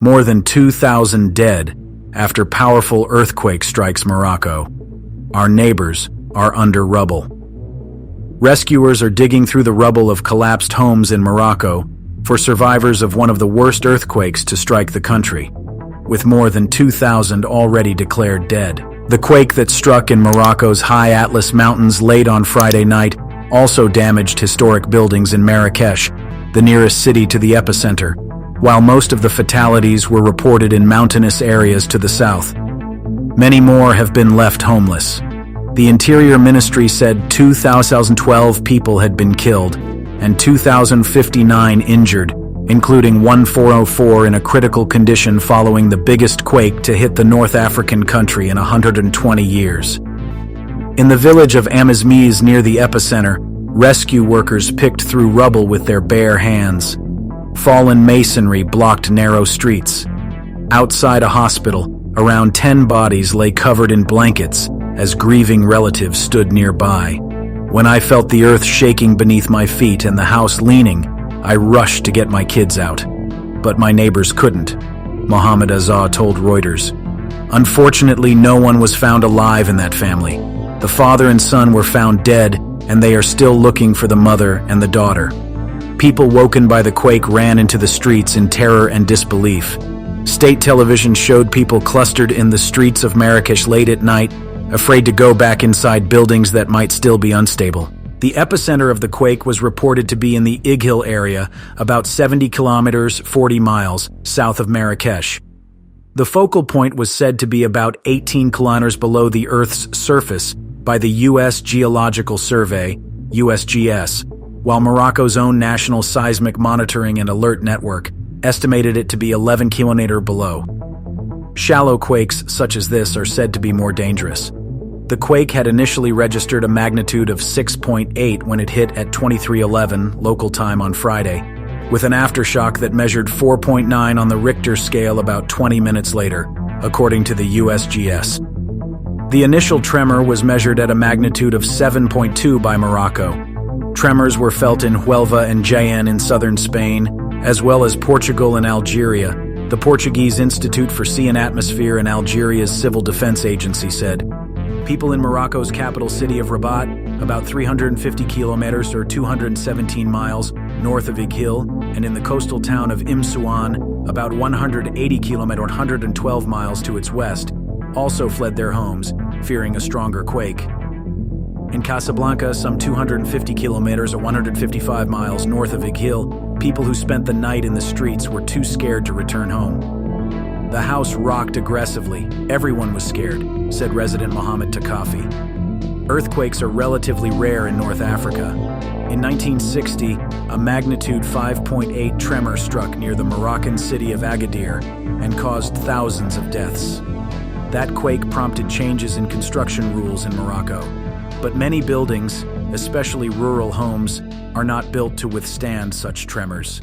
More than 2,000 dead after powerful earthquake strikes Morocco. Our neighbors are under rubble. Rescuers are digging through the rubble of collapsed homes in Morocco for survivors of one of the worst earthquakes to strike the country, with more than 2,000 already declared dead. The quake that struck in Morocco's high Atlas Mountains late on Friday night also damaged historic buildings in Marrakech, the nearest city to the epicenter, while most of the fatalities were reported in mountainous areas to the south. Many more have been left homeless. The Interior Ministry said 2,012 people had been killed and 2,059 injured, including 1,404 in a critical condition following the biggest quake to hit the North African country in 120 years. In the village of Amizmiz near the epicenter, rescue workers picked through rubble with their bare hands. Fallen masonry blocked narrow streets. Outside a hospital, around 10 bodies lay covered in blankets as grieving relatives stood nearby. When I felt the earth shaking beneath my feet and the house leaning, I rushed to get my kids out. But my neighbors couldn't, Mohammed Azza told Reuters. Unfortunately, no one was found alive in that family. The father and son were found dead, and they are still looking for the mother and the daughter. People woken by the quake ran into the streets in terror and disbelief. State television showed people clustered in the streets of Marrakech late at night, afraid to go back inside buildings that might still be unstable. The epicenter of the quake was reported to be in the Ighil area, about 70 kilometers, 40 miles, south of Marrakech. The focal point was said to be about 18 kilometers below the Earth's surface by the U.S. Geological Survey, USGS, while Morocco's own National Seismic Monitoring and Alert Network estimated it to be 11 kilometers below. Shallow quakes such as this are said to be more dangerous. The quake had initially registered a magnitude of 6.8 when it hit at 23:11 local time on Friday, with an aftershock that measured 4.9 on the Richter scale about 20 minutes later, according to the USGS. The initial tremor was measured at a magnitude of 7.2 by Morocco. Tremors were felt in Huelva and Jaén in southern Spain, as well as Portugal and Algeria, the Portuguese Institute for Sea and Atmosphere and Algeria's Civil Defense Agency said. People in Morocco's capital city of Rabat, about 350 kilometers or 217 miles north of Ighil, and in the coastal town of Imsouane, about 180 kilometers or 112 miles to its west, also fled their homes, fearing a stronger quake. In Casablanca, some 250 kilometers or 155 miles north of Ighil, people who spent the night in the streets were too scared to return home. The house rocked aggressively. Everyone was scared, said resident Mohammed Takafi. Earthquakes are relatively rare in North Africa. In 1960, a magnitude 5.8 tremor struck near the Moroccan city of Agadir and caused thousands of deaths. That quake prompted changes in construction rules in Morocco. But many buildings, especially rural homes, are not built to withstand such tremors.